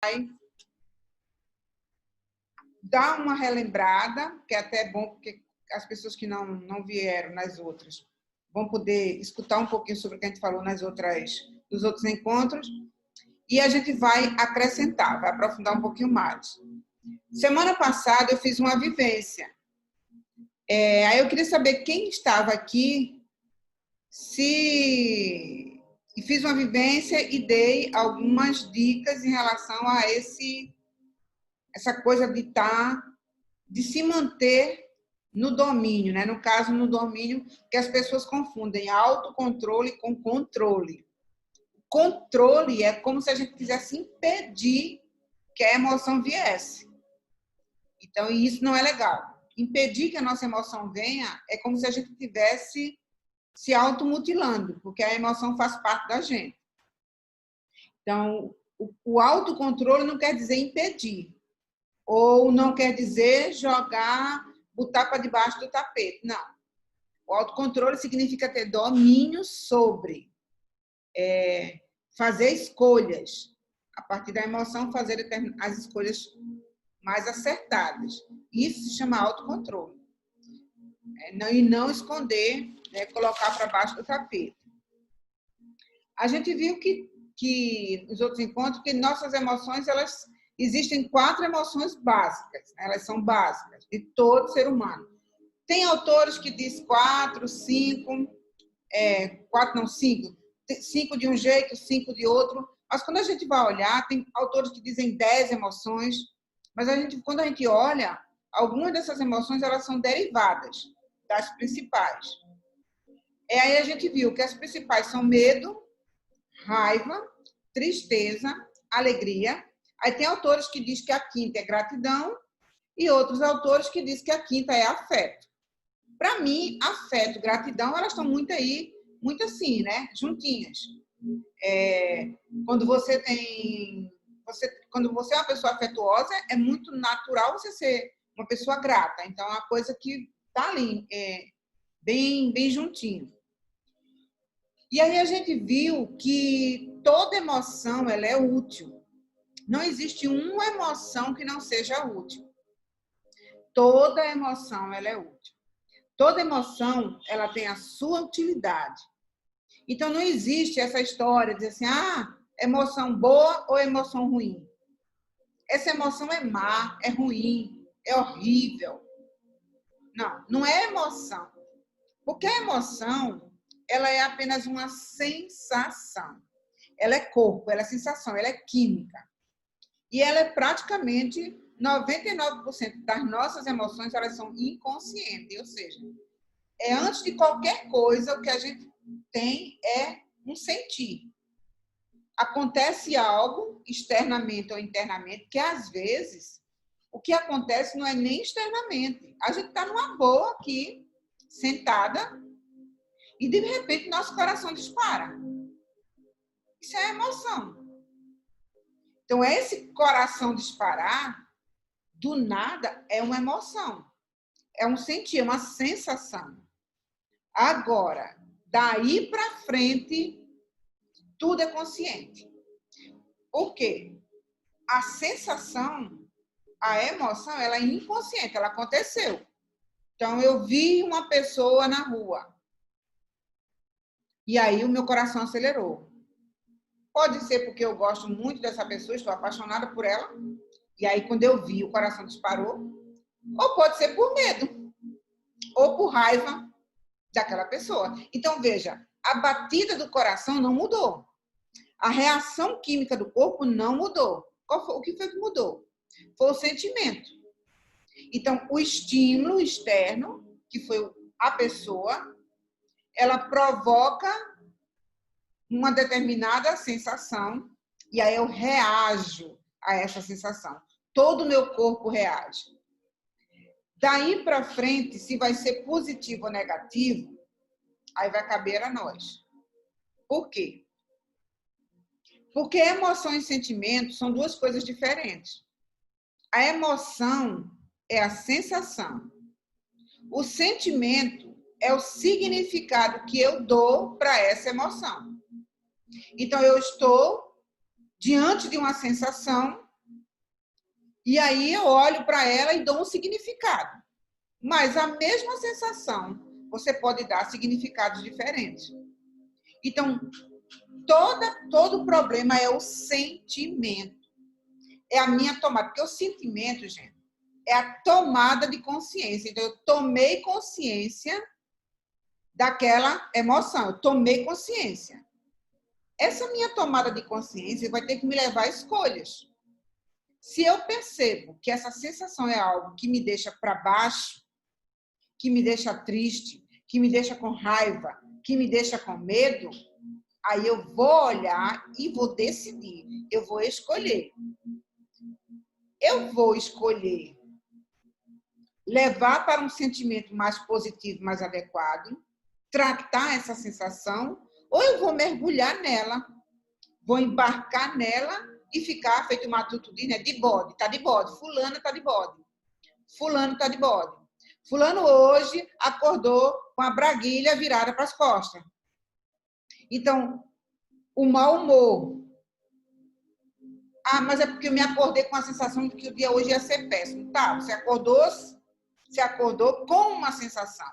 vai dar uma relembrada, que é até bom, porque as pessoas que não vieram nas outras vão poder escutar um pouquinho sobre o que a gente falou nos outros encontros, e a gente vai acrescentar, vai aprofundar um pouquinho mais. Semana passada eu fiz uma vivência. Aí eu queria saber quem estava aqui, e fiz uma vivência e dei algumas dicas em relação a essa coisa de se manter no domínio, né? No caso, no domínio, que as pessoas confundem autocontrole com controle. Controle é como se a gente quisesse impedir que a emoção viesse. Então, isso não é legal. Impedir que a nossa emoção venha é como se a gente estivesse se automutilando, porque a emoção faz parte da gente. Então, o autocontrole não quer dizer impedir, ou não quer dizer botar para debaixo do tapete. Não. O autocontrole significa ter domínio sobre, fazer escolhas. A partir da emoção, fazer as escolhas mais acertadas. Isso se chama autocontrole. E não esconder, né, colocar para baixo do tapete. A gente viu que nos outros encontros, que nossas emoções, existem 4 emoções básicas. Elas são básicas de todo ser humano. Tem autores que dizem 4, 5, 4 não, 5. 5 de um jeito, 5 de outro. Mas quando a gente vai olhar, tem autores que dizem 10 emoções. Mas quando a gente olha, algumas dessas emoções elas são derivadas das principais. Aí a gente viu que as principais são medo, raiva, tristeza, alegria. Aí tem autores que dizem que a quinta é gratidão e outros autores que dizem que a quinta é afeto. Para mim, afeto, gratidão, elas estão muito aí, muito assim, né? Juntinhas. Quando você é uma pessoa afetuosa, é muito natural você ser uma pessoa grata. Então, é uma coisa que está ali, bem, bem juntinho. E aí a gente viu que toda emoção ela é útil. Não existe uma emoção que não seja útil. Toda emoção ela é útil. Toda emoção ela tem a sua utilidade. Então não existe essa história de dizer assim, emoção boa ou emoção ruim. Essa emoção é má, é ruim, é horrível. Não, não é emoção. Porque a emoção ela é apenas uma sensação. Ela é corpo, ela é sensação, ela é química. E ela é praticamente 99% das nossas emoções, elas são inconscientes, ou seja, antes de qualquer coisa, o que a gente tem é um sentir. Acontece algo, externamente ou internamente, que às vezes o que acontece não é nem externamente. A gente está numa boa aqui, sentada, e de repente nosso coração dispara. Isso é emoção. Então, esse coração disparar, do nada, é uma emoção. É um sentir, é uma sensação. Agora, daí para frente, tudo é consciente. Por quê? A sensação, a emoção, ela é inconsciente, ela aconteceu. Então, eu vi uma pessoa na rua. E aí o meu coração acelerou. Pode ser porque eu gosto muito dessa pessoa, estou apaixonada por ela. E aí, quando eu vi, o coração disparou. Ou pode ser por medo. Ou por raiva daquela pessoa. Então, veja, a batida do coração não mudou. A reação química do corpo não mudou. O que foi que mudou? Foi o sentimento. Então, o estímulo externo, que foi a pessoa, ela provoca uma determinada sensação e aí eu reajo a essa sensação. Todo o meu corpo reage. Daí para frente, se vai ser positivo ou negativo, aí vai caber a nós. Por quê? Porque emoção e sentimento são 2 coisas diferentes. A emoção é a sensação. O sentimento é o significado que eu dou para essa emoção. Então, eu estou diante de uma sensação E aí eu olho para ela e dou um significado. Mas a mesma sensação, você pode dar significados diferentes. Então, todo problema é o sentimento. É a minha tomada. Porque o sentimento, gente, é a tomada de consciência. Então, eu tomei consciência daquela emoção. Eu tomei consciência. Essa minha tomada de consciência vai ter que me levar a escolhas. Se eu percebo que essa sensação é algo que me deixa para baixo, que me deixa triste, que me deixa com raiva, que me deixa com medo, aí eu vou olhar e vou decidir. Eu vou escolher. Eu vou escolher levar para um sentimento mais positivo, mais adequado, tratar essa sensação, ou eu vou mergulhar nela, vou embarcar nela e ficar, feito o Matuto diz, né, de bode, tá de bode, fulana tá de bode, fulano tá de bode. Fulano hoje acordou com a braguilha virada para as costas. Então, o mau humor. Ah, mas é porque eu me acordei com a sensação de que o dia hoje ia ser péssimo. Tá, você acordou com uma sensação.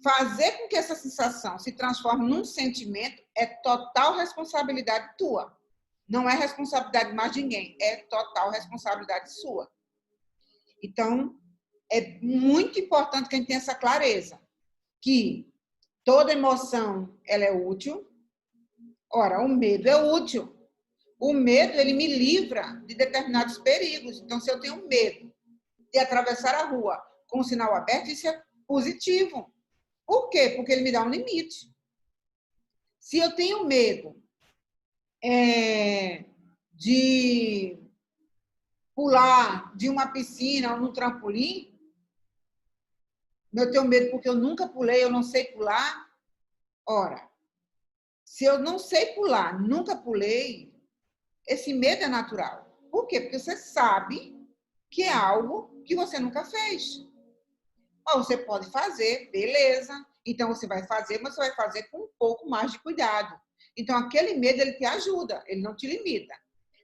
Fazer com que essa sensação se transforme num sentimento é total responsabilidade tua. Não é responsabilidade mais de ninguém, é total responsabilidade sua. Então, é muito importante que a gente tenha essa clareza, que toda emoção ela é útil. Ora, o medo é útil. O medo, ele me livra de determinados perigos. Então, se eu tenho medo de atravessar a rua com o sinal aberto, isso é positivo. Por quê? Porque ele me dá um limite. Se eu tenho medo de pular de uma piscina ou num trampolim, eu tenho medo porque eu nunca pulei, eu não sei pular. Ora, se eu não sei pular, nunca pulei, esse medo é natural. Por quê? Porque você sabe que é algo que você nunca fez. Ou você pode fazer, beleza. Então, você vai fazer, mas você vai fazer com um pouco mais de cuidado. Então, aquele medo, ele te ajuda, ele não te limita.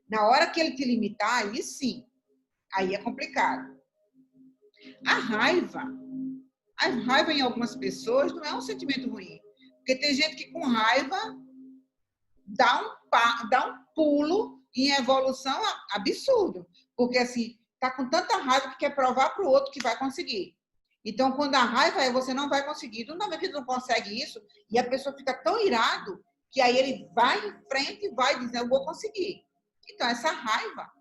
Na hora que ele te limitar, aí sim, aí é complicado. A raiva em algumas pessoas não é um sentimento ruim. Porque tem gente que com raiva dá um pulo em evolução absurdo. Porque assim, tá com tanta raiva que quer provar para o outro que vai conseguir. Então, quando a raiva é você não vai conseguir, não vez que não consegue isso, e a pessoa fica tão irado que aí ele vai em frente e vai dizer, eu vou conseguir. Então, essa raiva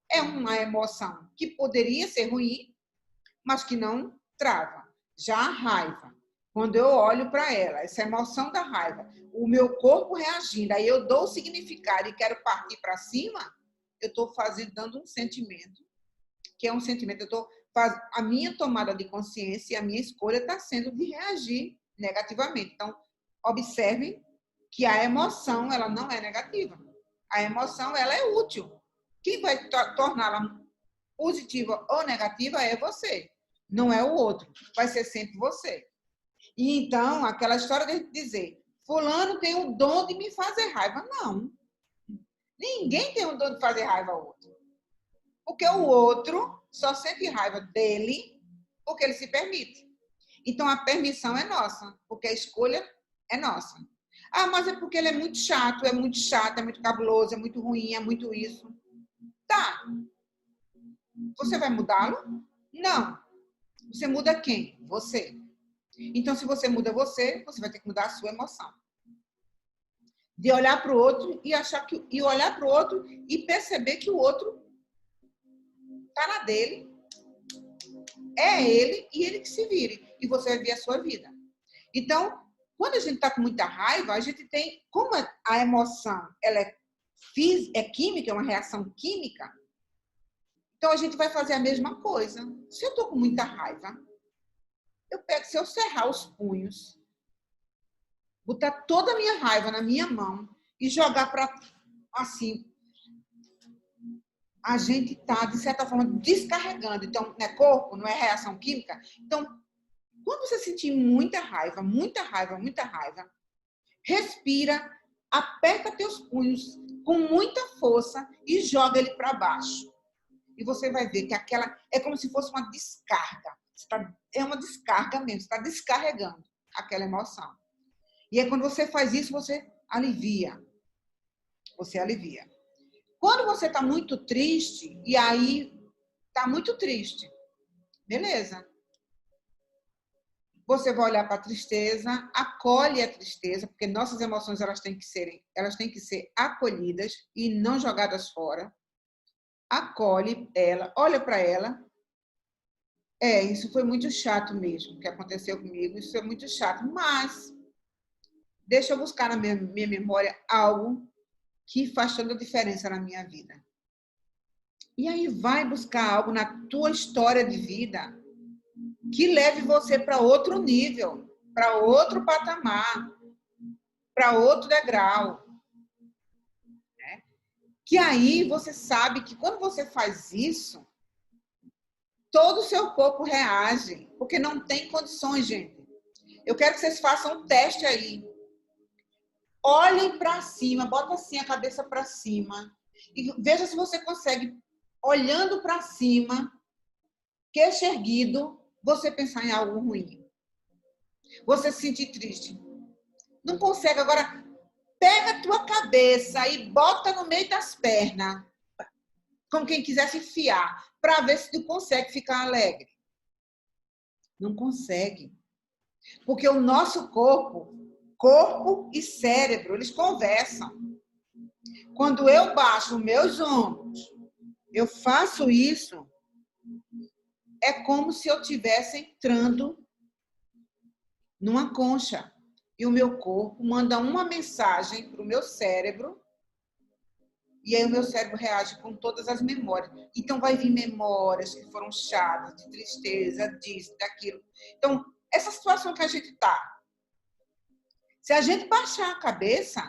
é uma emoção que poderia ser ruim, mas que não trava. Já a raiva, quando eu olho para ela, essa emoção da raiva, o meu corpo reagindo, aí eu dou o significado e quero partir para cima, eu estou dando um sentimento, que é um sentimento, a minha tomada de consciência e a minha escolha está sendo de reagir negativamente. Então, observe que a emoção, ela não é negativa. A emoção, ela é útil. Quem vai torná-la positiva ou negativa é você, não é o outro. Vai ser sempre você. E então, aquela história de dizer, fulano tem o dom de me fazer raiva. Não. Ninguém tem o dom de fazer raiva ao outro. Porque o outro só sente raiva dele porque ele se permite. Então, a permissão é nossa, porque a escolha é nossa. Ah, mas é porque ele é muito chato, é muito cabuloso, é muito ruim, é muito isso. Tá. Você vai mudá-lo? Não. Você muda quem? Você. Então, se você muda você vai ter que mudar a sua emoção. De olhar para o outro e olhar para o outro e perceber que o outro está na dele. É ele e ele que se vire. E você vai ver a sua vida. Então, quando a gente está com muita raiva, a gente tem, como a emoção ela é química, é uma reação química, então a gente vai fazer a mesma coisa. Se eu estou com muita raiva, se eu cerrar os punhos, botar toda a minha raiva na minha mão e jogar para assim, a gente está, de certa forma, descarregando. Então, não é corpo, não é reação química. Então, quando você sentir muita raiva, respira, aperta teus punhos com muita força e joga ele para baixo. e você vai ver que aquela é como se fosse uma descarga. É uma descarga mesmo, você está descarregando aquela emoção. E é quando você faz isso, você alivia. Você alivia. Quando você está muito triste, e aí está muito triste, beleza. Você vai olhar para a tristeza, acolhe a tristeza, porque nossas emoções elas têm que ser acolhidas e não jogadas fora. Acolhe ela, olha para ela. Isso foi muito chato mesmo, que aconteceu comigo, isso é muito chato, mas deixa eu buscar na minha memória algo que faz toda a diferença na minha vida. E aí vai buscar algo na tua história de vida que leve você para outro nível, para outro patamar, para outro degrau. Né? Que aí você sabe que quando você faz isso, todo o seu corpo reage, porque não tem condições, gente. Eu quero que vocês façam um teste aí. Olhem para cima, bota assim a cabeça para cima e veja se você consegue, olhando para cima, queixo erguido, você pensar em algo ruim. Você se sentir triste. Não consegue. Agora, pega a tua cabeça e bota no meio das pernas, como quem quisesse enfiar, para ver se tu consegue ficar alegre. Não consegue. Porque o nosso corpo e cérebro, eles conversam. Quando eu baixo os meus ombros, eu faço isso, é como se eu estivesse entrando numa concha. E o meu corpo manda uma mensagem para o meu cérebro, e aí o meu cérebro reage com todas as memórias. Então, vai vir memórias que foram chatas, de tristeza, disso, daquilo. Então, essa situação que a gente está, se a gente baixar a cabeça,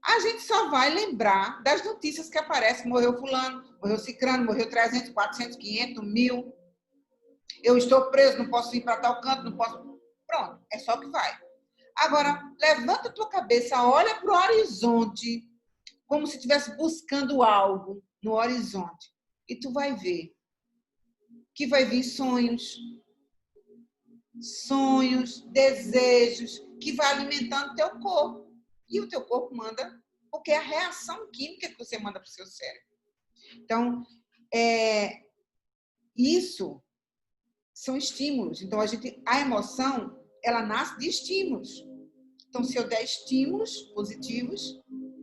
a gente só vai lembrar das notícias que aparecem. Morreu fulano, morreu cicrano, morreu 300, 400, 500, 1000. Eu estou preso, não posso ir para tal canto, não posso... Pronto, é só que vai. Agora, levanta a tua cabeça, olha para o horizonte, como se estivesse buscando algo no horizonte. E tu vai ver que vai vir sonhos, desejos, que vai alimentando o teu corpo. E o teu corpo manda, porque é a reação química que você manda para o seu cérebro. Então, isso são estímulos. Então, a emoção, ela nasce de estímulos. Então, se eu der estímulos positivos,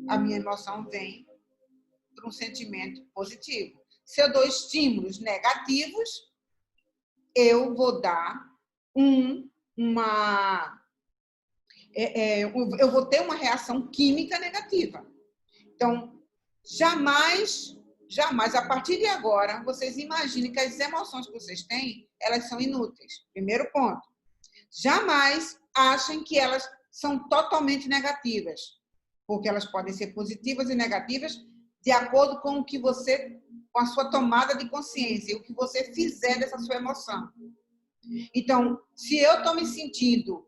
a minha emoção vem para um sentimento positivo. Se eu dou estímulos negativos, eu vou dar eu vou ter uma reação química negativa. Então, jamais, a partir de agora, vocês imaginem que as emoções que vocês têm, elas são inúteis. Primeiro ponto. Jamais achem que elas são totalmente negativas, porque elas podem ser positivas e negativas de acordo com o que você, com a sua tomada de consciência, o que você fizer dessa sua emoção. Então, se eu estou me sentindo,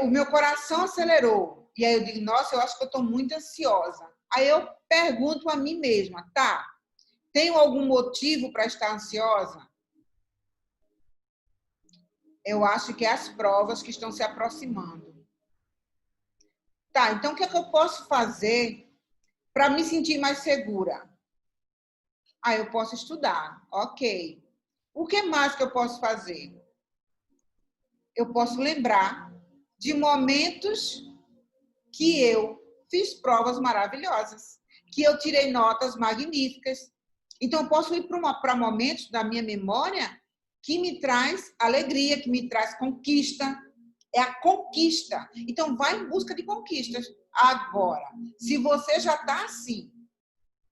o meu coração acelerou, e aí eu digo, nossa, eu acho que eu estou muito ansiosa. Aí eu pergunto a mim mesma, tá, tenho algum motivo para estar ansiosa? Eu acho que é as provas que estão se aproximando. Tá, então o que é que eu posso fazer para me sentir mais segura? Eu posso estudar, ok. O que mais que eu posso fazer? Eu posso lembrar de momentos que eu fiz provas maravilhosas, que eu tirei notas magníficas. Então, eu posso ir para momentos da minha memória que me traz alegria, que me traz conquista. É a conquista. Então, vai em busca de conquistas. Agora, se você já está assim,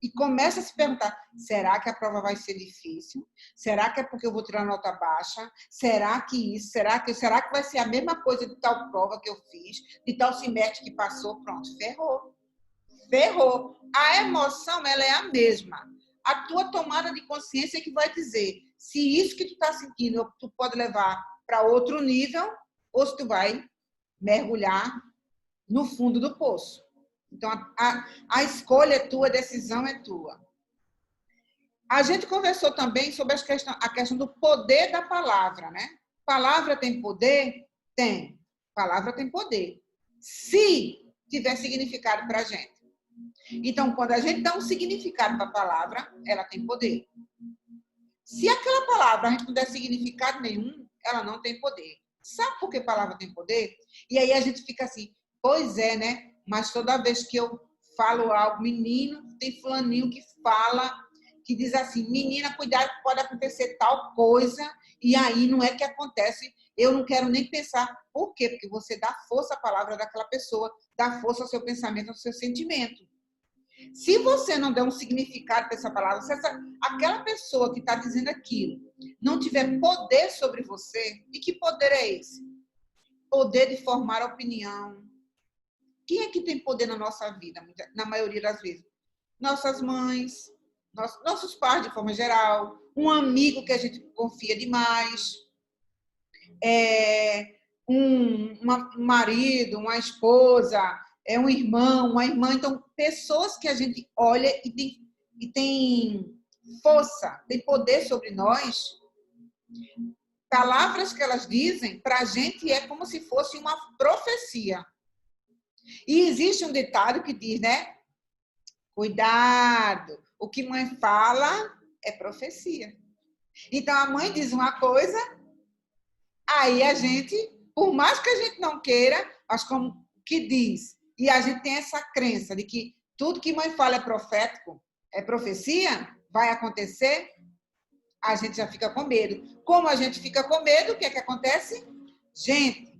e começa a se perguntar, será que a prova vai ser difícil? Será que é porque eu vou tirar nota baixa? Será que isso? Será que vai ser a mesma coisa de tal prova que eu fiz? De tal semestre que passou? Pronto, ferrou. Ferrou. A emoção, ela é a mesma. A tua tomada de consciência é que vai dizer se isso que tu está sentindo tu pode levar para outro nível ou se tu vai mergulhar no fundo do poço. Então, a escolha é tua, a decisão é tua. A gente conversou também sobre a questão do poder da palavra, né? Palavra tem poder? Tem. Palavra tem poder. Se tiver significado para a gente. Então, quando a gente dá um significado para a palavra, ela tem poder. Se aquela palavra a gente não der significado nenhum, ela não tem poder. Sabe por que palavra tem poder? E aí a gente fica assim, pois é, né? Mas toda vez que eu falo algo, menino, tem fulaninho que fala, que diz assim, menina, cuidado, pode acontecer tal coisa, e aí não é que acontece, eu não quero nem pensar. Por quê? Porque você dá força à palavra daquela pessoa, dá força ao seu pensamento, ao seu sentimento. Se você não der um significado para essa palavra, se aquela pessoa que está dizendo aquilo não tiver poder sobre você, e que poder é esse? Poder de formar opinião. Quem é que tem poder na nossa vida, na maioria das vezes? Nossas mães, nossos pais, de forma geral, um amigo que a gente confia demais, um marido, uma esposa, um irmão, uma irmã. Então, pessoas que a gente olha e tem força, tem poder sobre nós, palavras que elas dizem, para a gente é como se fosse uma profecia. E existe um ditado que diz, né? Cuidado, o que mãe fala é profecia. Então, a mãe diz uma coisa, aí a gente, por mais que a gente não queira, mas como que diz, e a gente tem essa crença de que tudo que mãe fala é profético, é profecia, vai acontecer, a gente já fica com medo. Como a gente fica com medo, o que é que acontece? Gente,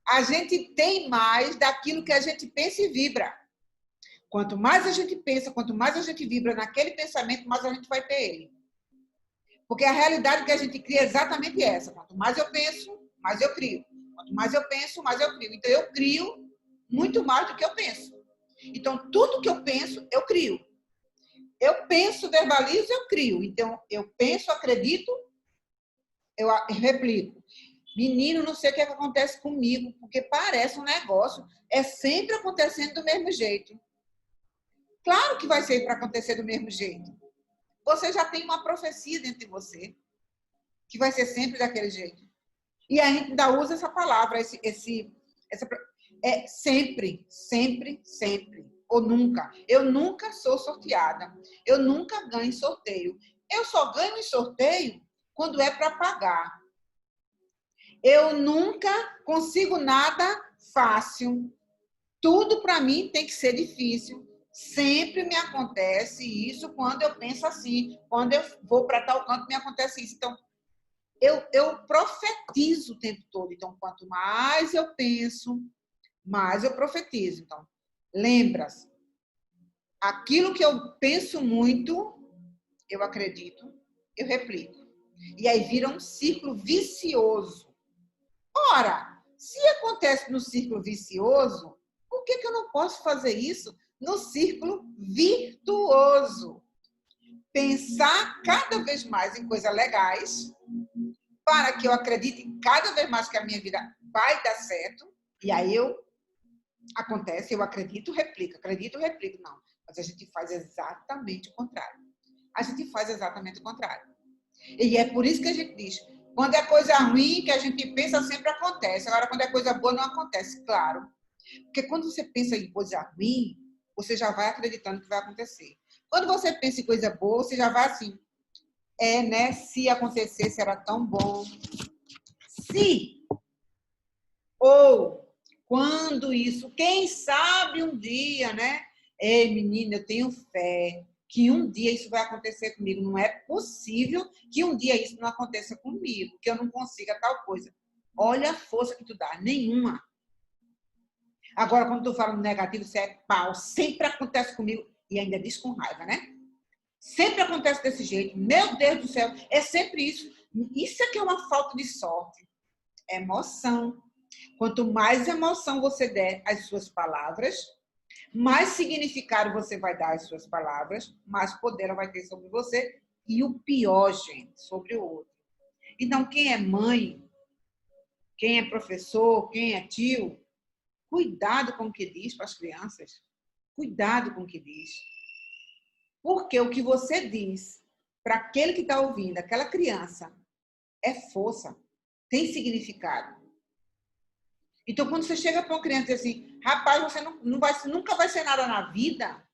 a gente tem mais daquilo que a gente pensa e vibra. Quanto mais a gente pensa, quanto mais a gente vibra naquele pensamento, mais a gente vai ter ele. Porque a realidade que a gente cria é exatamente essa. Quanto mais eu penso, mais eu crio. Quanto mais eu penso, mais eu crio. Então, eu crio muito mais do que eu penso. Então, tudo que eu penso, eu crio. Eu penso, verbalizo, eu crio. Então, eu penso, acredito, eu replico. Menino, não sei o que acontece comigo, porque parece um negócio, é sempre acontecendo do mesmo jeito. Claro que vai ser para acontecer do mesmo jeito. Você já tem uma profecia dentro de você, que vai ser sempre daquele jeito. E a gente ainda usa essa palavra, sempre, sempre, sempre, ou nunca. Eu nunca sou sorteada. Eu nunca ganho sorteio. Eu só ganho em sorteio quando é para pagar. Eu nunca consigo nada fácil. Tudo para mim tem que ser difícil. Sempre me acontece isso quando eu penso assim. Quando eu vou para tal canto, me acontece isso. Então, eu profetizo o tempo todo. Então, quanto mais eu penso, mais eu profetizo. Então, lembra-se, aquilo que eu penso muito, eu acredito, eu replico. E aí vira um círculo vicioso. Ora, se acontece no círculo vicioso, por que eu não posso fazer isso no círculo virtuoso? Pensar cada vez mais em coisas legais, para que eu acredite cada vez mais que a minha vida vai dar certo. E aí acontece, eu acredito, replico. Não, mas a gente faz exatamente o contrário. A gente faz exatamente o contrário. E é por isso que a gente diz, quando é coisa ruim, que a gente pensa, sempre acontece. Agora, quando é coisa boa, não acontece, claro. Porque quando você pensa em coisa ruim, você já vai acreditando que vai acontecer. Quando você pensa em coisa boa, você já vai assim, né? Se acontecesse, era tão bom. Se, ou, quando isso, quem sabe um dia, né? Ei, menina, eu tenho fé que um dia isso vai acontecer comigo. Não é possível que um dia isso não aconteça comigo, que eu não consiga tal coisa. Olha a força que tu dá, nenhuma. Agora, quando tu fala no negativo, você é pau, sempre acontece comigo, e ainda diz com raiva, né? Sempre acontece desse jeito, meu Deus do céu, é sempre isso. Isso é que é uma falta de sorte. É emoção. Quanto mais emoção você der às suas palavras, mais significado você vai dar às suas palavras, mais poder ela vai ter sobre você e o pior, gente, sobre o outro. Então, quem é mãe, quem é professor, quem é tio, cuidado com o que diz para as crianças. Cuidado com o que diz. Porque o que você diz para aquele que está ouvindo, aquela criança, é força, tem significado. Então, quando você chega para uma criança e diz assim, rapaz, você nunca vai ser nada na vida.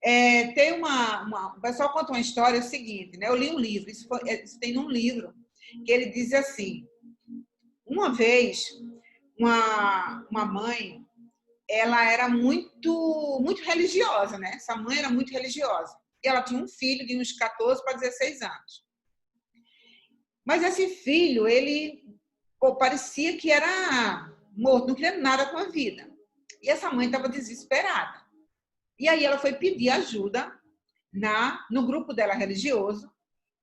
Tem o pessoal conta uma história, é o seguinte, né? Eu li um livro, isso tem num livro, que ele diz assim, uma vez, uma mãe, ela era muito religiosa, né? Essa mãe era muito religiosa. E ela tinha um filho de uns 14 para 16 anos. Mas esse filho, ele parecia que era morto, não queria nada com a vida. E essa mãe estava desesperada. E aí ela foi pedir ajuda no grupo dela religioso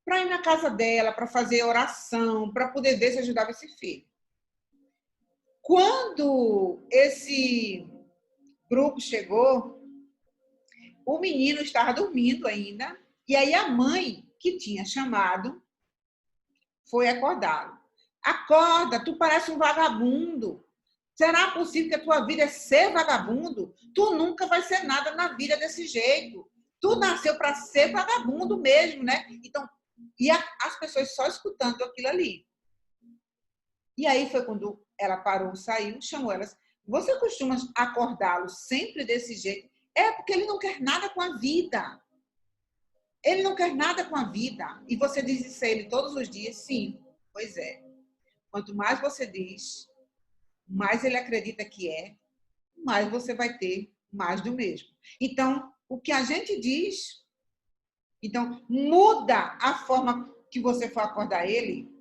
para ir na casa dela, para fazer oração, para poder ver se ajudava esse filho. Quando esse grupo chegou, o menino estava dormindo ainda, e aí a mãe, que tinha chamado, foi acordá-lo. Acorda, tu parece um vagabundo. Será possível que a tua vida é ser vagabundo? Tu nunca vai ser nada na vida desse jeito. Tu nasceu para ser vagabundo mesmo, né? Então, e as pessoas só escutando aquilo ali. E aí foi quando ela parou, saiu, chamou elas. Você costuma acordá-lo sempre desse jeito? É porque ele não quer nada com a vida. Ele não quer nada com a vida. E você diz isso a ele todos os dias? Sim, pois é. Quanto mais você diz, mais ele acredita que mais você vai ter mais do mesmo. Então, o que a gente diz, então, muda a forma que você for acordar ele.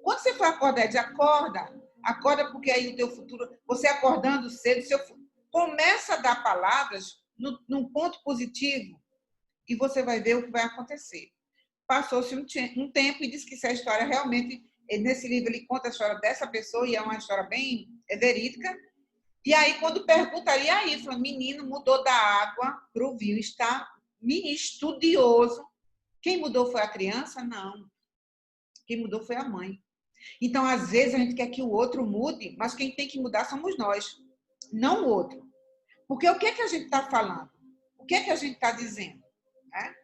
Quando você for acordar, diz, acorda porque aí o teu futuro, você acordando cedo, começa a dar palavras num ponto positivo e você vai ver o que vai acontecer. Passou-se um tempo e disse que essa história realmente, nesse livro ele conta a história dessa pessoa e é uma história bem verídica. E aí, quando pergunta ali, aí, fala, menino mudou da água para o vinho, está estudioso. Quem mudou foi a criança? Não. Quem mudou foi a mãe. Então, às vezes, a gente quer que o outro mude, mas quem tem que mudar somos nós, não o outro. Porque o que é que a gente está falando? O que é que a gente está dizendo? Né?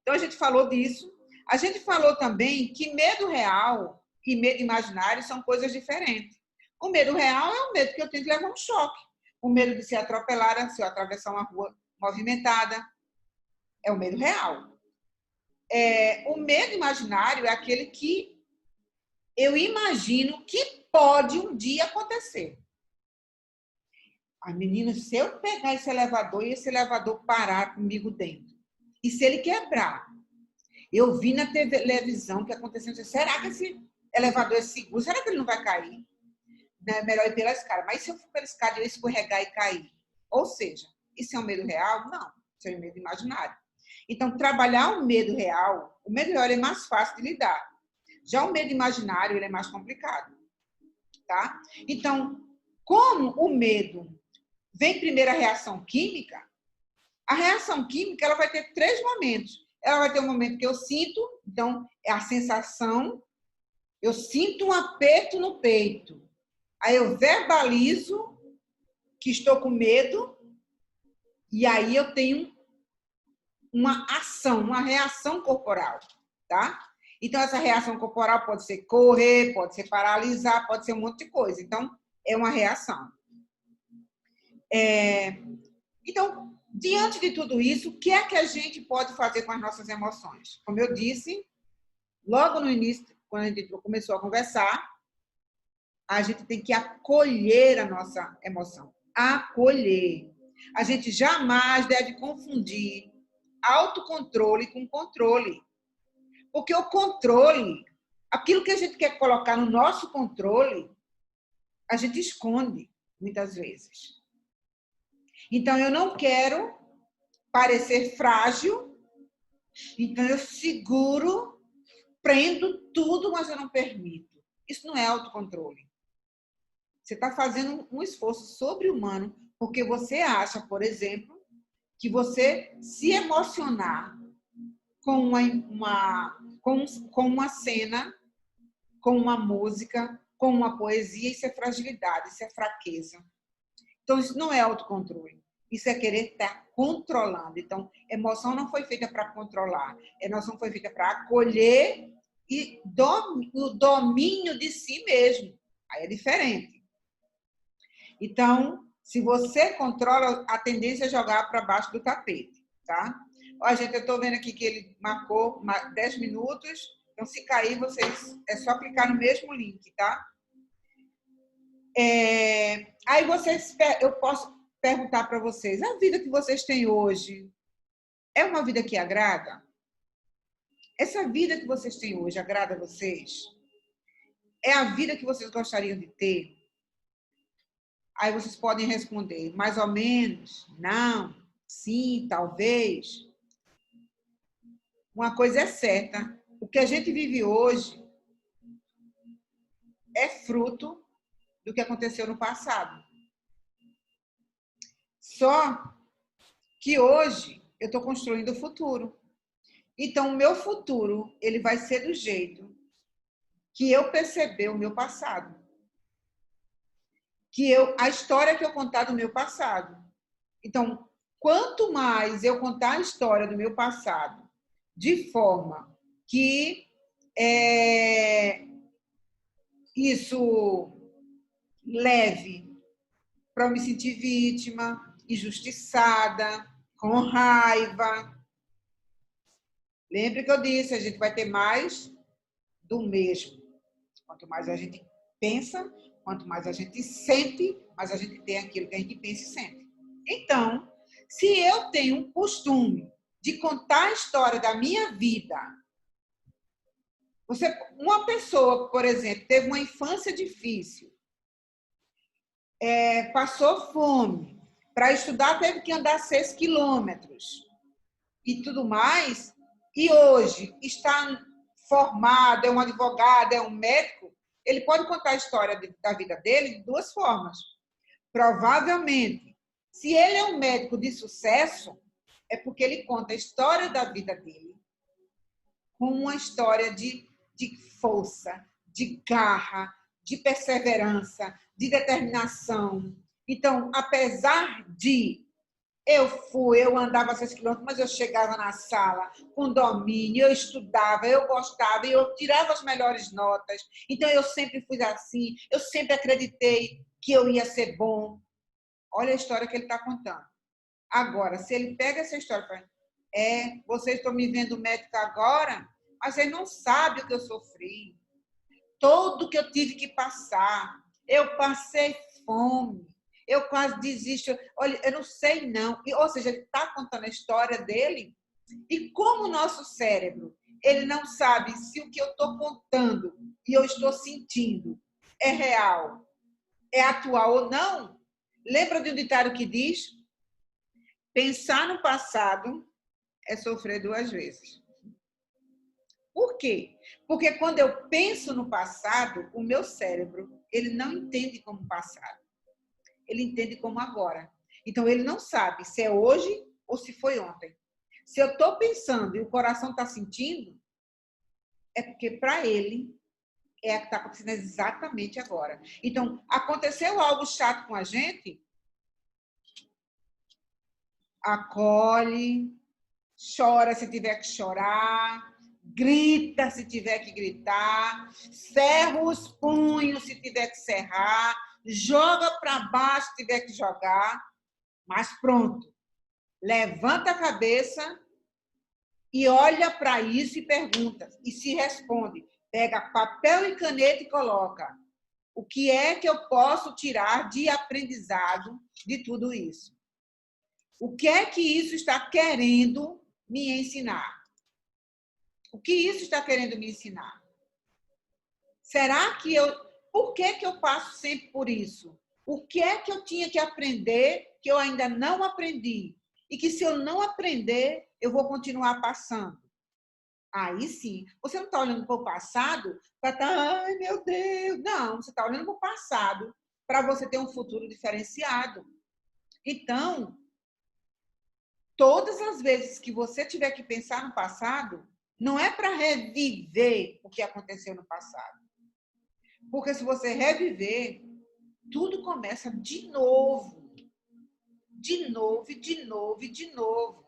Então, a gente falou disso. A gente falou também que medo real e medo imaginário são coisas diferentes. O medo real é o medo que eu tenho de levar um choque. O medo de ser atropelada se eu atravessar uma rua movimentada. É o medo real. O medo imaginário é aquele que eu imagino que pode um dia acontecer. A menina, se eu pegar esse elevador e esse elevador parar comigo dentro, e se ele quebrar, eu vi na televisão que aconteceu, será que esse elevador é seguro? Será que ele não vai cair? É melhor ir pela escada. Mas se eu for pela escada, eu escorregar e cair? Ou seja, isso é um medo real? Não, isso é um medo imaginário. Então, trabalhar o medo real é mais fácil de lidar. Já o medo imaginário, ele é mais complicado. Tá? Então, como o medo vem primeiro a reação química, a reação química ela vai ter 3 momentos. Ela vai ter um momento que eu sinto, então, é a sensação, eu sinto um aperto no peito. Aí eu verbalizo que estou com medo e aí eu tenho uma ação, uma reação corporal, tá? Então, essa reação corporal pode ser correr, pode ser paralisar, pode ser um monte de coisa. Então, é uma reação. Então, diante de tudo isso, o que é que a gente pode fazer com as nossas emoções? Como eu disse, logo no início, quando a gente começou a conversar, a gente tem que acolher a nossa emoção. Acolher. A gente jamais deve confundir autocontrole com controle. Porque o controle, aquilo que a gente quer colocar no nosso controle, a gente esconde, muitas vezes. Então, eu não quero parecer frágil, então eu seguro, prendo tudo, mas eu não permito. Isso não é autocontrole. Você está fazendo um esforço sobre-humano, porque você acha, por exemplo, que você se emocionar com uma cena, com uma música, com uma poesia, isso é fragilidade, isso é fraqueza. Então, isso não é autocontrole. Isso é querer estar controlando. Então, emoção não foi feita para controlar. Emoção foi feita para acolher e o domínio de si mesmo. Aí é diferente. Então, se você controla, a tendência é jogar para baixo do tapete, tá? Ó, gente, eu estou vendo aqui que ele marcou 10 minutos. Então, se cair, vocês é só clicar no mesmo link, tá? Aí eu posso perguntar para vocês, a vida que vocês têm hoje é uma vida que agrada? Essa vida que vocês têm hoje agrada a vocês? É a vida que vocês gostariam de ter? Aí vocês podem responder, mais ou menos, não, sim, talvez. Uma coisa é certa, o que a gente vive hoje é fruto do que aconteceu no passado. Só que hoje eu estou construindo o futuro. Então, o meu futuro, ele vai ser do jeito que eu perceber o meu passado. A história que eu contar do meu passado. Então, quanto mais eu contar a história do meu passado de forma que isso leve para eu me sentir vítima, injustiçada, com raiva. Lembre que eu disse, a gente vai ter mais do mesmo. Quanto mais a gente pensa, quanto mais a gente sente, mais a gente tem aquilo que a gente pensa e sente. Então, se eu tenho um costume de contar a história da minha vida, uma pessoa, por exemplo, teve uma infância difícil, passou fome, para estudar teve que andar 6 quilômetros e tudo mais, e hoje está formado, é um advogado, é um médico, ele pode contar a história da vida dele de duas formas. Provavelmente, se ele é um médico de sucesso, é porque ele conta a história da vida dele com uma história de força, de garra, de perseverança, de determinação. Então, apesar de eu andava 6 quilômetros, mas eu chegava na sala com domínio, eu estudava, eu gostava, eu tirava as melhores notas. Então, eu sempre fui assim, eu sempre acreditei que eu ia ser bom. Olha a história que ele está contando. Agora, se ele pega essa história e fala, vocês estão me vendo médica agora, mas ele não sabe o que eu sofri. Tudo que eu tive que passar. Eu passei fome. Eu quase desisto. Olha, eu não sei não. Ou seja, ele está contando a história dele. E como o nosso cérebro, ele não sabe se o que eu estou contando e eu estou sentindo é real, é atual ou não. Lembra de um ditado que diz? Pensar no passado é sofrer 2 vezes. Por quê? Porque quando eu penso no passado, o meu cérebro, ele não entende como passado. Ele entende como agora. Então, ele não sabe se é hoje ou se foi ontem. Se eu estou pensando e o coração está sentindo, é porque para ele é o que está acontecendo exatamente agora. Então, aconteceu algo chato com a gente, acolhe, chora se tiver que chorar, grita se tiver que gritar, cerra os punhos se tiver que cerrar, joga para baixo se tiver que jogar, mas pronto. Levanta a cabeça e olha para isso e pergunta, e se responde. Pega papel e caneta e coloca. O que é que eu posso tirar de aprendizado de tudo isso? O que é que isso está querendo me ensinar? O que isso está querendo me ensinar? Será que por que eu passo sempre por isso? O que é que eu tinha que aprender que eu ainda não aprendi? E que se eu não aprender, eu vou continuar passando. Aí sim, você não está olhando para o passado para estar, ai meu Deus, não, você está olhando para o passado para você ter um futuro diferenciado. Então, todas as vezes que você tiver que pensar no passado, não é para reviver o que aconteceu no passado. Porque se você reviver, tudo começa de novo. de novo, e de novo, e de novo.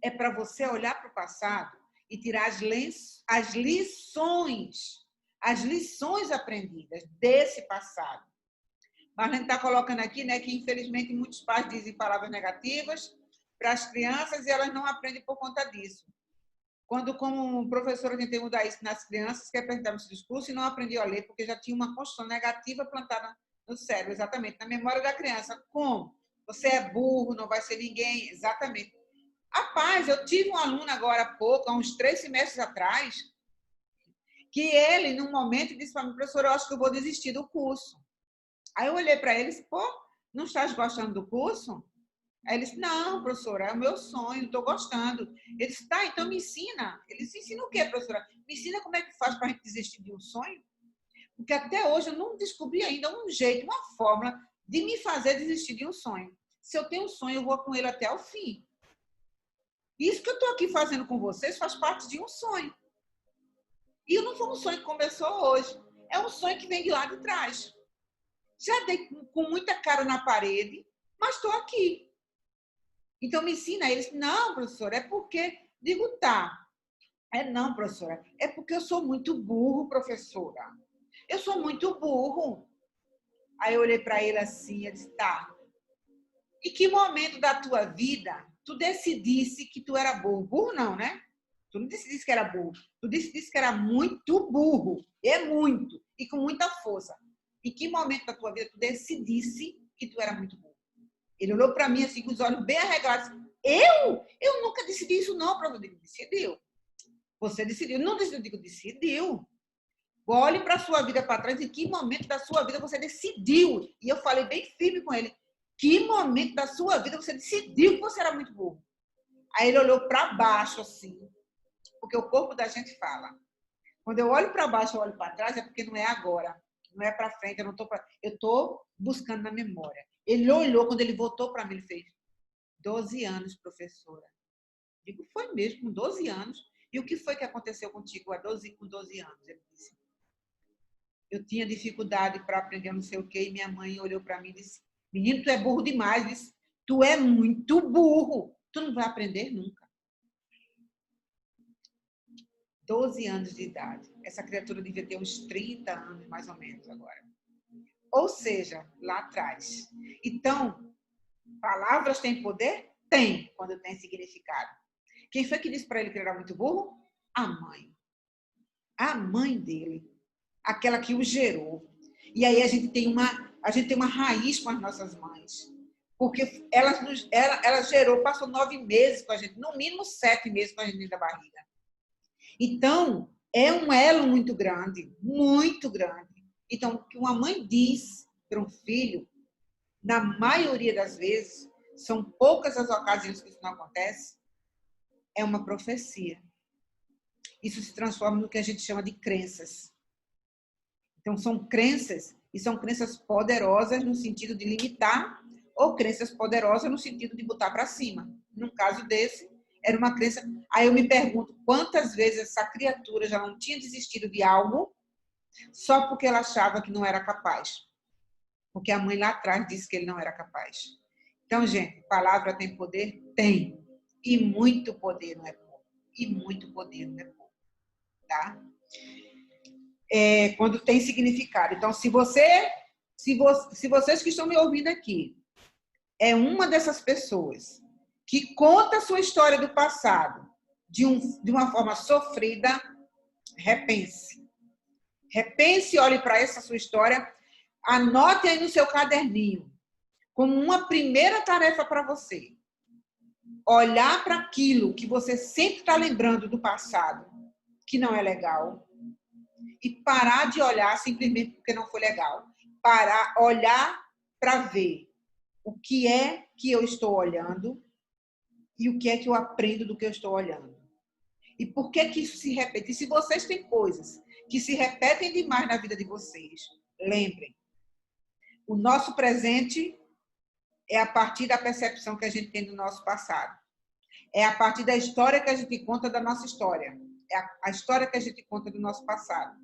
É para você olhar para o passado e tirar as lições aprendidas desse passado. Marlene está colocando aqui, né, que infelizmente muitos pais dizem palavras negativas para as crianças e elas não aprendem por conta disso. Quando, como professora, eu tentei mudar isso nas crianças que apresentaram esse discurso e não aprendiam a ler, porque já tinha uma construção negativa plantada no cérebro, exatamente, na memória da criança. Como? Você é burro, não vai ser ninguém, exatamente. Rapaz, eu tive um aluno agora há pouco, há uns 3 semestres atrás, que ele, num momento, disse para mim, professora, eu acho que eu vou desistir do curso. Aí eu olhei para ele e disse, pô, não estás gostando do curso? Aí ele disse, não, professora, é o meu sonho, estou gostando. Ele disse, tá, então me ensina. Ele disse, ensina o quê, professora? Me ensina como é que faz para a gente desistir de um sonho? Porque até hoje eu não descobri ainda um jeito, uma fórmula de me fazer desistir de um sonho. Se eu tenho um sonho, eu vou com ele até o fim. Isso que eu estou aqui fazendo com vocês faz parte de um sonho. E não foi um sonho que começou hoje. É um sonho que vem de lá de trás. Já dei com muita cara na parede, mas estou aqui. Então, me ensina eles. Não, professora, é porque... Digo, tá. Não, professora, é porque eu sou muito burro, professora. Eu sou muito burro. Aí eu olhei para ele assim e disse, tá. Em que momento da tua vida tu decidisse que tu era burro? Burro não, né? Tu não decidisse que era burro. Tu decidisse que era muito burro. É muito. E com muita força. Em que momento da tua vida tu decidisse que tu era muito burro? Ele olhou para mim assim, com os olhos bem arregalados. Eu nunca decidi isso não, professor. Eu digo, decidiu. Você decidiu. Não decidiu. Eu digo, decidiu. Olhe para a sua vida para trás. Em que momento da sua vida você decidiu? E eu falei bem firme com ele. Que momento da sua vida você decidiu que você era muito burro? Aí ele olhou para baixo assim. Porque o corpo da gente fala. Quando eu olho para baixo, eu olho para trás, é porque não é agora. Não é para frente. Eu estou buscando na memória. Ele olhou, quando ele voltou para mim, ele fez 12 anos, professora. Digo, foi mesmo, com 12 anos. E o que foi que aconteceu contigo com 12 anos? Ele disse, eu tinha dificuldade para aprender não sei o quê, e minha mãe olhou para mim e disse, menino, tu é burro demais. Disse, tu é muito burro. Tu não vai aprender nunca. 12 anos de idade. Essa criatura devia ter uns 30 anos, mais ou menos, agora. Ou seja, lá atrás. Então, palavras têm poder? Tem, quando tem significado. Quem foi que disse para ele que ele era muito burro? A mãe. A mãe dele. Aquela que o gerou. E aí a gente tem uma raiz com as nossas mães. Porque ela gerou, passou 9 meses com a gente, no mínimo 7 meses com a gente dentro da barriga. Então, é um elo muito grande, muito grande. Então, o que uma mãe diz para um filho, na maioria das vezes, são poucas as ocasiões que isso não acontece, é uma profecia. Isso se transforma no que a gente chama de crenças. Então, são crenças, e são crenças poderosas no sentido de limitar, ou crenças poderosas no sentido de botar para cima. Num caso desse, era uma crença... Aí eu me pergunto, quantas vezes essa criatura já não tinha desistido de algo só porque ela achava que não era capaz? Porque a mãe lá atrás disse que ele não era capaz. Então, gente, palavra tem poder? Tem. E muito poder, não é pouco. E muito poder, não é pouco. Tá? Quando tem significado. Então, se vocês que estão me ouvindo aqui é uma dessas pessoas que conta a sua história do passado de uma forma sofrida, repense. Repense, olhe para essa sua história, anote aí no seu caderninho, como uma primeira tarefa para você. Olhar para aquilo que você sempre está lembrando do passado, que não é legal, e parar de olhar simplesmente porque não foi legal. Olhar para ver o que é que eu estou olhando e o que é que eu aprendo do que eu estou olhando. E por que que isso se repete? E se vocês têm coisas que se repetem demais na vida de vocês, lembrem, o nosso presente é a partir da percepção que a gente tem do nosso passado. É a partir da história que a gente conta da nossa história. É a história que a gente conta do nosso passado.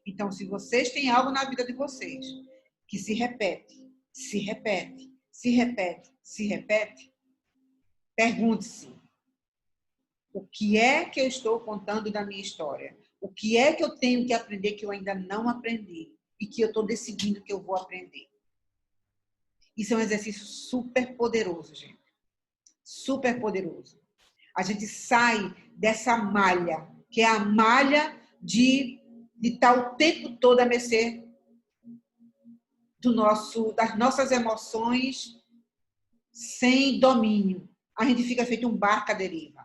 Então, se vocês têm algo na vida de vocês que se repete, se repete, se repete, pergunte-se: o que é que eu estou contando da minha história? O que é que eu tenho que aprender que eu ainda não aprendi e que eu estou decidindo que eu vou aprender? Isso é um exercício super poderoso, gente. Super poderoso. A gente sai dessa malha, que é a malha de estar o tempo todo a mercê das nossas emoções sem domínio. A gente fica feito um barco à deriva.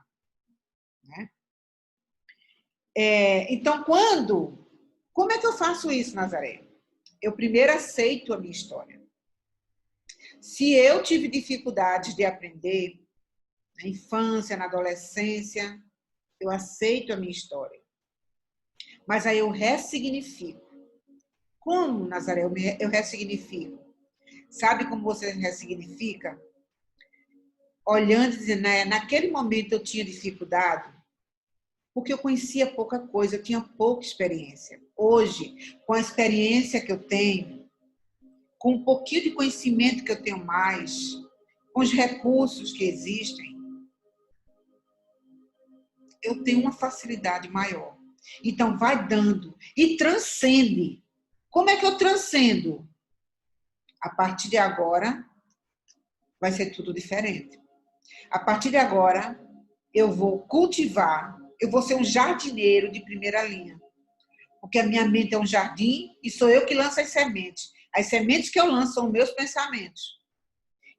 Né? Então, como é que eu faço isso, Nazaré? Eu primeiro aceito a minha história. Se eu tive dificuldades de aprender na infância, na adolescência, eu aceito a minha história. Mas aí eu ressignifico. Como, Nazaré, eu ressignifico? Sabe como você ressignifica? Olhando e dizendo, naquele momento eu tinha dificuldade, porque eu conhecia pouca coisa, eu tinha pouca experiência. Hoje, com a experiência que eu tenho, com um pouquinho de conhecimento que eu tenho mais, com os recursos que existem, eu tenho uma facilidade maior. Então, vai dando e transcende. Como é que eu transcendo? A partir de agora, vai ser tudo diferente. A partir de agora, eu vou cultivar, eu vou ser um jardineiro de primeira linha. Porque a minha mente é um jardim e sou eu que lanço as sementes. As sementes que eu lanço são meus pensamentos.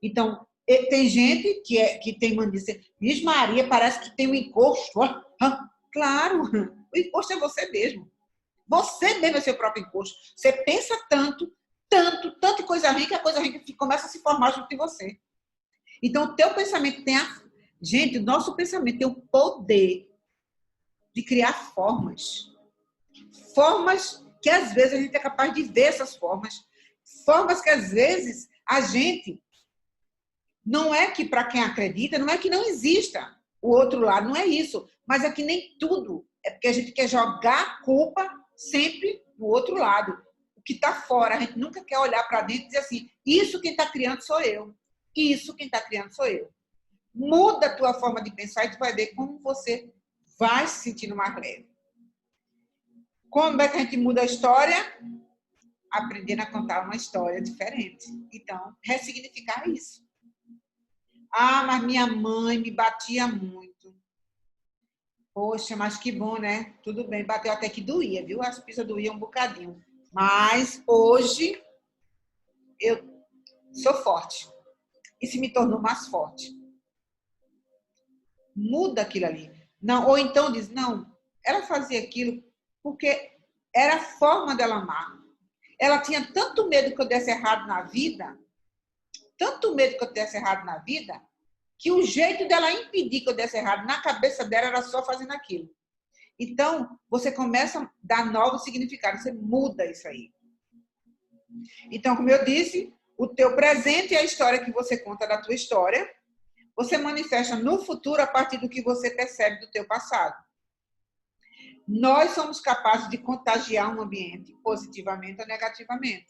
Então, tem gente que tem mania de dizer, Miss Maria, parece que tem um encosto. Claro, o encosto é você mesmo. Você mesmo é seu próprio encosto. Você pensa tanto, tanto, tanta coisa ruim que a coisa ruim começa a se formar junto de você. Então, o teu pensamento tem Gente, o nosso pensamento tem o poder de criar formas. Formas que, às vezes, a gente é capaz de ver essas formas. Formas que, às vezes, a gente... Não é que, para quem acredita, não é que não exista o outro lado, não é isso. Mas é que nem tudo. É porque a gente quer jogar a culpa sempre no outro lado. O que está fora, a gente nunca quer olhar para dentro e dizer assim, isso quem está criando sou eu. Isso quem está criando sou eu. Muda a tua forma de pensar e tu vai ver como você vai se sentindo mais leve. Como é que a gente muda a história? Aprendendo a contar uma história diferente. Então, ressignificar isso. Ah, mas minha mãe me batia muito. Poxa, mas que bom, né? Tudo bem, bateu até que doía, viu? As pistas doíam um bocadinho. Mas hoje eu sou forte. Isso me tornou mais forte. Muda aquilo ali. Não, ou então diz, não, ela fazia aquilo porque era a forma dela amar. Ela tinha tanto medo que eu desse errado na vida, tanto medo que eu desse errado na vida, que o jeito dela impedir que eu desse errado na cabeça dela era só fazendo aquilo. Então, você começa a dar novos significados, você muda isso aí. Então, como eu disse, o teu presente é a história que você conta da tua história. Você manifesta no futuro a partir do que você percebe do teu passado. Nós somos capazes de contagiar um ambiente positivamente ou negativamente.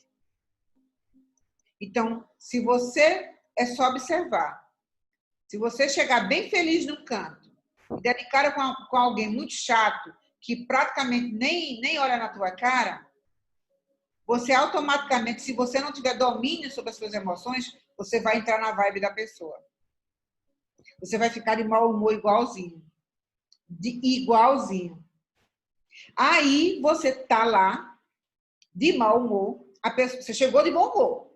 Então, se você é só observar, se você chegar bem feliz no canto e der de cara com alguém muito chato, que praticamente nem olha na tua cara, você automaticamente, se você não tiver domínio sobre as suas emoções, você vai entrar na vibe da pessoa. Você vai ficar de mau humor igualzinho. Igualzinho. Aí você tá lá, de mau humor, você chegou de bom humor,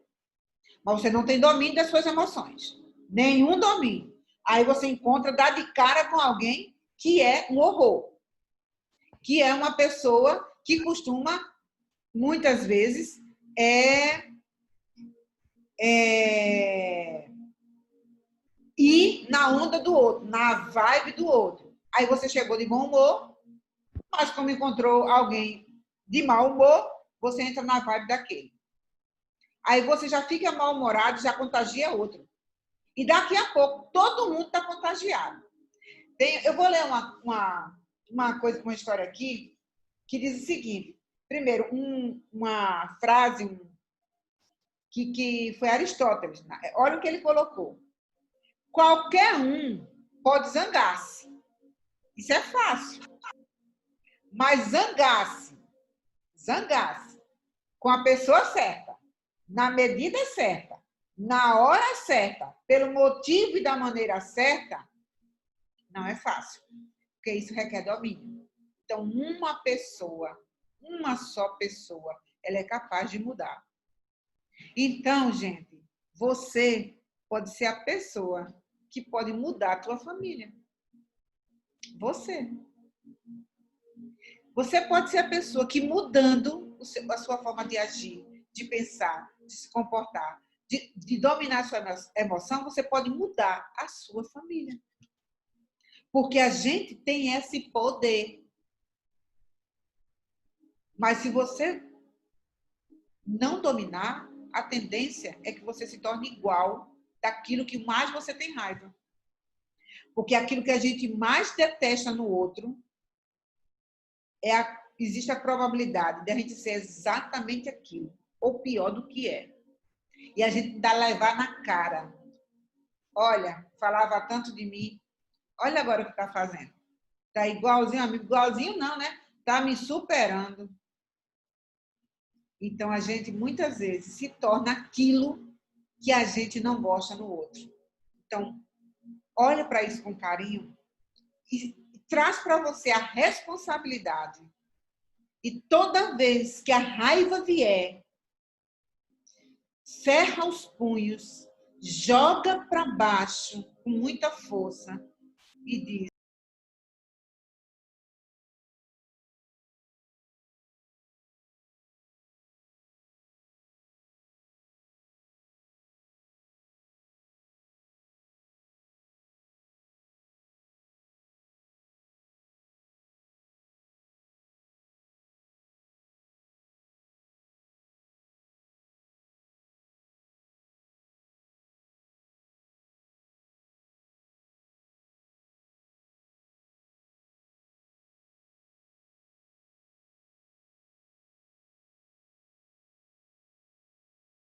mas você não tem domínio das suas emoções. Nenhum domínio. Aí você encontra, dá de cara com alguém que é um horror. Que é uma pessoa que costuma, muitas vezes, ir na onda do outro, na vibe do outro. Aí você chegou de bom humor, mas como encontrou alguém de mau humor, você entra na vibe daquele. Aí você já fica mal-humorado, já contagia outro. E daqui a pouco, todo mundo está contagiado. Eu vou ler uma coisa, uma história aqui, que diz o seguinte. Primeiro, uma frase que foi Aristóteles. Olha o que ele colocou. Qualquer um pode zangar-se. Isso é fácil. Mas zangar-se com a pessoa certa, na medida certa, na hora certa, pelo motivo e da maneira certa, não é fácil. Porque isso requer domínio. Então, uma só pessoa, ela é capaz de mudar. Então, gente, você pode ser a pessoa que pode mudar a tua família. Você. Você pode ser a pessoa que, mudando a sua forma de agir, de pensar, de se comportar, de dominar a sua emoção, você pode mudar a sua família. Porque a gente tem esse poder. Mas se você não dominar, a tendência é que você se torne igual daquilo que mais você tem raiva. Porque aquilo que a gente mais detesta no outro, existe a probabilidade de a gente ser exatamente aquilo, ou pior do que é. E a gente dá levar na cara. Olha, falava tanto de mim, olha agora o que está fazendo. Está igualzinho, amigo, igualzinho não, né? Está me superando. Então, a gente, muitas vezes, se torna aquilo que a gente não gosta no outro. Então, olha para isso com carinho e traz para você a responsabilidade. E toda vez que a raiva vier, cerra os punhos, joga para baixo com muita força e diz: